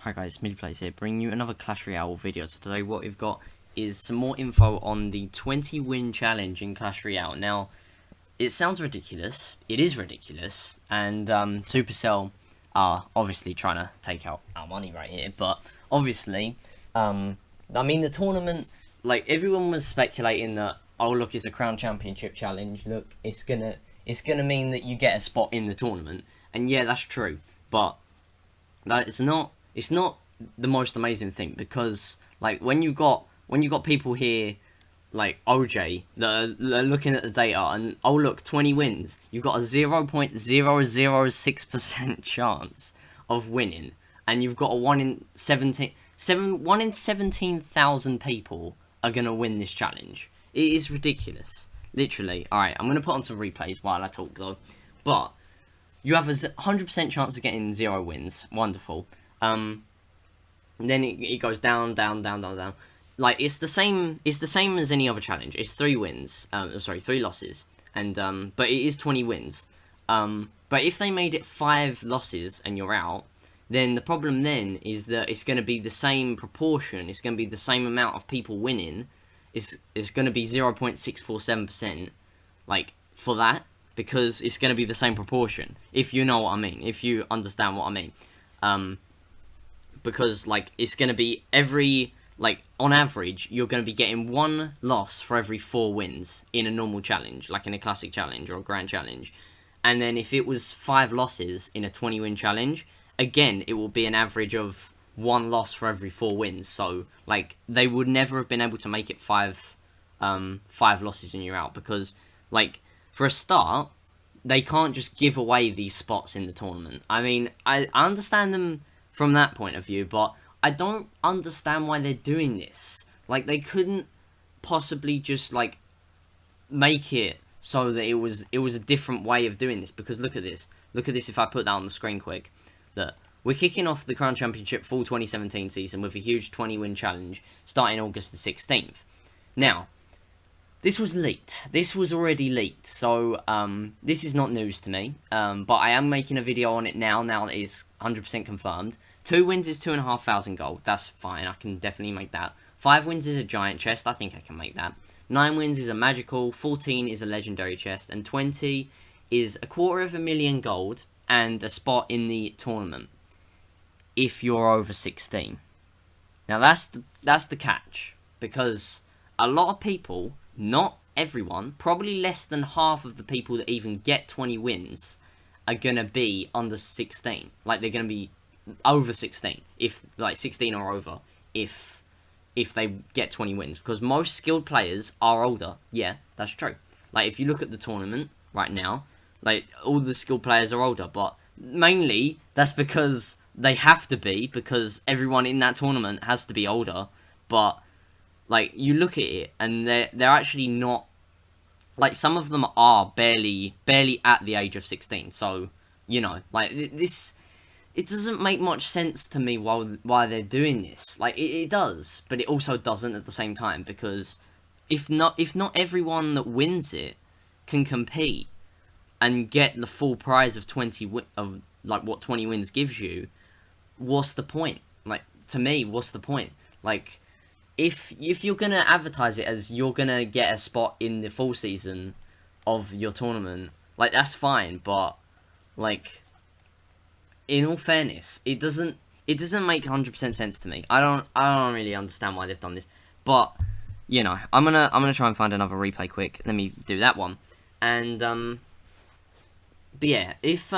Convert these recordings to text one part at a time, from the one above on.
Hi guys, MidPlays here, bringing you another Clash Royale video. So today what we've got is some more info on the 20 win challenge in Clash Royale. Now, it sounds ridiculous, it is ridiculous, and Supercell are obviously trying to take out our money right here, but obviously, I mean the tournament, like everyone was speculating that, oh look, it's a Crown Championship challenge, look, it's gonna mean that you get a spot in the tournament, and yeah, that's true, but it's not the most amazing thing, because like when you got people here like OJ that are looking at the data and, oh look, 20 wins, you've got a 0.006% chance of winning, and you've got a 1 in 17,000 people are gonna win this challenge. It is ridiculous, literally. Alright, I'm gonna put on some replays while I talk though, but you have a 100% chance of getting 0 wins. Wonderful. Then it goes down. Like it's the same as any other challenge. It's 3 wins. 3 losses, and but it is 20 wins. But if they made it 5 losses and you're out, then the problem then is that it's going to be the same proportion. It's going to be the same amount of people winning. It's going to be 0.647%, like for that, because it's going to be the same proportion. If you know what I mean, if you understand what I mean. Because like it's going to be on average you're going to be getting 1 loss for every 4 wins in a normal challenge, like in a classic challenge or a grand challenge. And then if it was 5 losses in a 20 win challenge, again it will be an average of 1 loss for every 4 wins. So like they would never have been able to make it 5 losses and you're out, because like for a start they can't just give away these spots in the tournament. I mean, I understand them from that point of view, but I don't understand why they're doing this. Like, they couldn't possibly just like make it so that it was a different way of doing this. Because look at this if I put that on the screen quick. Look, we're kicking off the Crown Championship full 2017 season with a huge 20 win challenge starting August the 16th. Now, this was leaked. This was already leaked, so this is not news to me. But I am making a video on it now that it is 100% confirmed. 2 wins is 2,500 gold. That's fine. I can definitely make that. 5 wins is a giant chest. I think I can make that. 9 wins is a magical. 14 is a legendary chest, and 20 is 250,000 gold and a spot in the tournament if you're over 16. Now that's the catch, because a lot of people, not everyone, probably less than half of the people that even get 20 wins are gonna be under 16. Like, they're gonna be over 16, if like 16 or over, if they get 20 wins, because most skilled players are older. Yeah, that's true. Like, if you look at the tournament right now, like all the skilled players are older, but mainly that's because they have to be, because everyone in that tournament has to be older. But like, you look at it and they're actually not, like, some of them are barely at the age of 16. So, you know, like this, it doesn't make much sense to me why they're doing this. Like, it does, but it also doesn't at the same time, because if not everyone that wins it can compete and get the full prize of 20 of like what 20 wins gives you, what's the point? Like, to me, what's the point? Like, if you're gonna advertise it as you're gonna get a spot in the full season of your tournament, like, that's fine, but like, in all fairness, it doesn't make 100% sense to me. I don't really understand why they've done this, but you know, I'm gonna try and find another replay quick. Let me do that one, and but yeah, if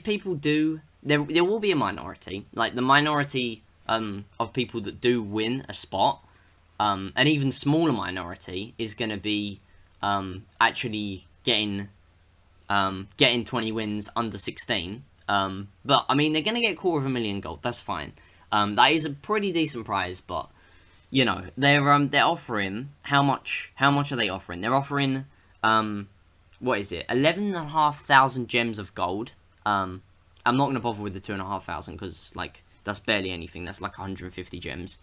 people do, there will be a minority, like the minority of people that do win a spot, an even smaller minority is gonna be actually getting 20 wins under 16. But I mean, they're gonna get 250,000 gold. That's fine. That is a pretty decent prize, but you know, they're offering, how much are they offering? They're offering what is it? 11,500 gems of gold. I'm not gonna bother with the 2,500, because like that's barely anything. That's like 150 gems.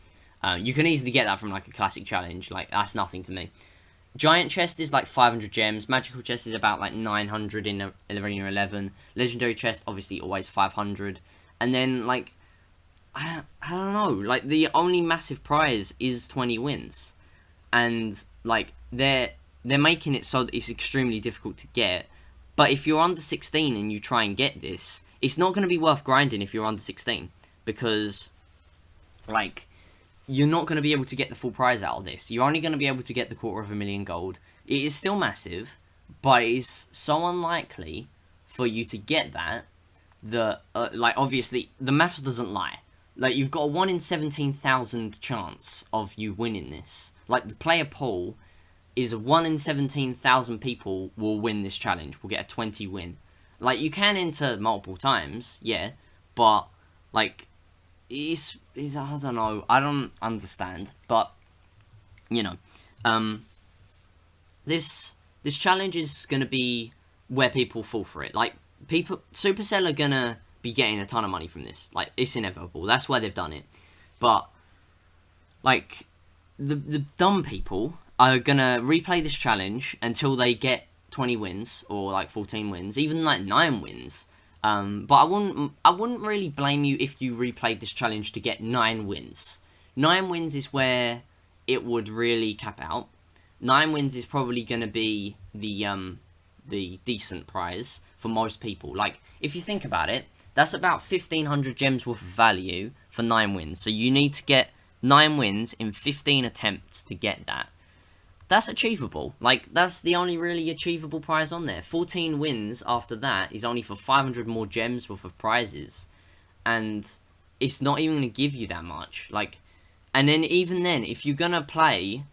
You can easily get that from like a classic challenge. Like, that's nothing to me. Giant chest is like 500 gems. Magical chest is about like 900 in Arena 11. Legendary chest, obviously, always 500. And then, like, I don't know. Like, the only massive prize is 20 wins, and like they're making it so that it's extremely difficult to get. But if you're under 16 and you try and get this, it's not going to be worth grinding if you're under 16, because like you're not going to be able to get the full prize out of this. You're only going to be able to get the 250,000 gold. It is still massive, but it's so unlikely for you to get that like, obviously the maths doesn't lie. Like, you've got a 1 in 17,000 chance of you winning this. Like, the player pool is 1 in 17,000 people will win this challenge, will get a 20 win. Like, you can enter multiple times, yeah, but like, it's I don't know, I don't understand, but you know, this challenge is gonna be where people fall for it. Like, Supercell are gonna be getting a ton of money from this. Like, it's inevitable. That's why they've done it. But like, the dumb people are gonna replay this challenge until they get 20 wins or like 14 wins, even like 9 wins. But I wouldn't really blame you if you replayed this challenge to get 9 wins. 9 wins is where it would really cap out. 9 wins is probably gonna be the decent prize for most people. Like, if you think about it, that's about 1,500 gems worth of value for 9 wins. So you need to get 9 wins in 15 attempts to get that. That's achievable. Like, that's the only really achievable prize on there. 14 wins after that is only for 500 more gems worth of prizes. And it's not even going to give you that much. Like, and then even then, if you're going to play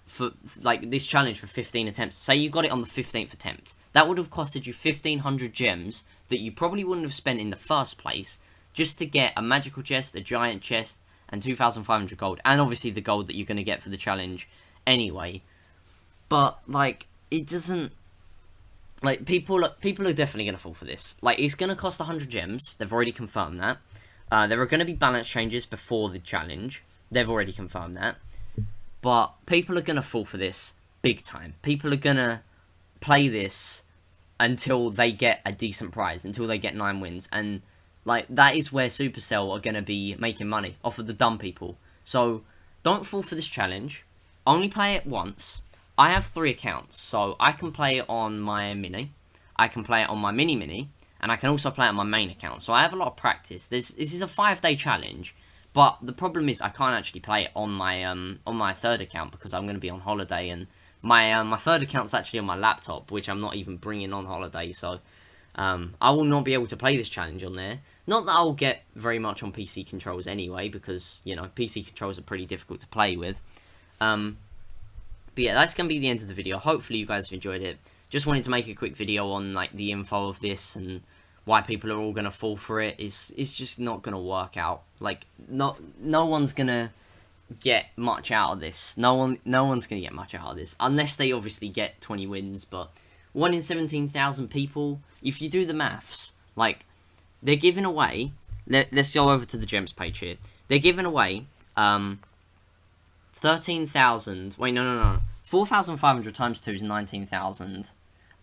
for like this challenge for 15 attempts, say you got it on the 15th attempt, that would have costed you 1,500 gems that you probably wouldn't have spent in the first place just to get a magical chest, a giant chest, and 2,500 gold, and obviously the gold that you're going to get for the challenge anyway. But like, it doesn't, like, people are definitely going to fall for this. Like, it's going to cost 100 gems. They've already confirmed that. There are going to be balance changes before the challenge. They've already confirmed that. But people are going to fall for this big time. People are going to play this until they get a decent prize, until they get 9 wins. And like, that is where Supercell are going to be making money, off of the dumb people. So don't fall for this challenge. Only play it once. I have 3 accounts, so I can play it on my mini, I can play it on my mini, and I can also play it on my main account. So I have a lot of practice. This is a 5-day challenge, but the problem is I can't actually play it on my third account because I'm going to be on holiday, and my third account's actually on my laptop, which I'm not even bringing on holiday. So I will not be able to play this challenge on there. Not that I'll get very much on PC controls anyway, because, you know, PC controls are pretty difficult to play with. But yeah, that's going to be the end of the video. Hopefully you guys have enjoyed it. Just wanted to make a quick video on like the info of this and why people are all going to fall for it. It's just not going to work out. Like, no one's going to get much out of this. No one's going to get much out of this. Unless they obviously get 20 wins. But 1 in 17,000 people, if you do the maths, like, they're giving away... Let's go over to the gems page here. They're giving away... 13,000, wait, no. 4,500 times 2 is 19,000.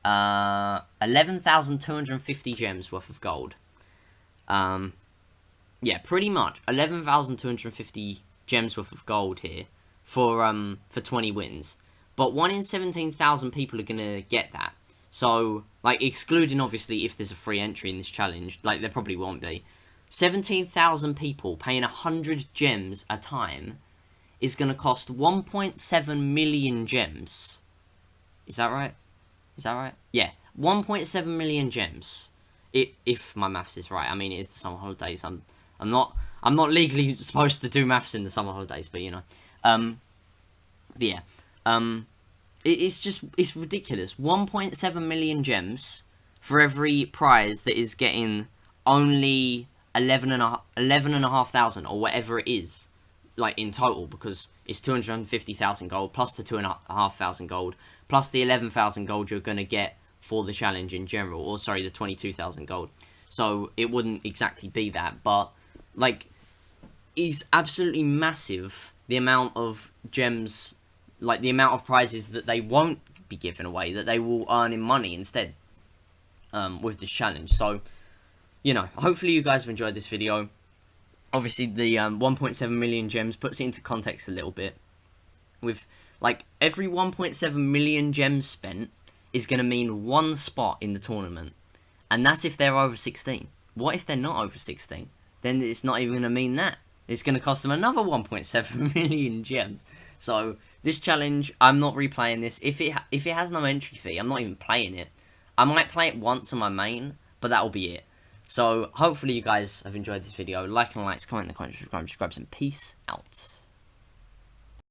11,250 gems worth of gold. Yeah, pretty much 11,250 gems worth of gold here for 20 wins. But 1 in 17,000 people are gonna get that. So, like, excluding obviously if there's a free entry in this challenge, like, there probably won't be. 17,000 people paying 100 gems a time is going to cost 1.7 million gems. Is that right? Yeah, 1.7 million gems. If my maths is right. I mean, it is the summer holidays. I'm not legally supposed to do maths in the summer holidays, but you know. But yeah. It's ridiculous. 1.7 million gems for every prize that is getting only 11,500 or whatever it is. Like, in total, because it's 250,000 gold plus the 2,500 gold plus the 11,000 gold you're gonna get for the challenge in general, or sorry, the 22,000 gold. So it wouldn't exactly be that, but like, it's absolutely massive the amount of gems, like the amount of prizes that they won't be giving away, that they will earn in money instead with this challenge. So, you know, hopefully you guys have enjoyed this video. obviously the 1.7 million gems puts it into context a little bit. With like every 1.7 million gems spent is going to mean one spot in the tournament, and that's if they're over 16. What if they're not over 16? Then it's not even going to mean that. It's going to cost them another 1.7 million gems. So this challenge, I'm not replaying this. If it has no entry fee, I'm not even playing it. I might play it once on my main, but that will be it. So hopefully you guys have enjoyed this video. Like and likes, comment in the comments, subscribe, and peace out.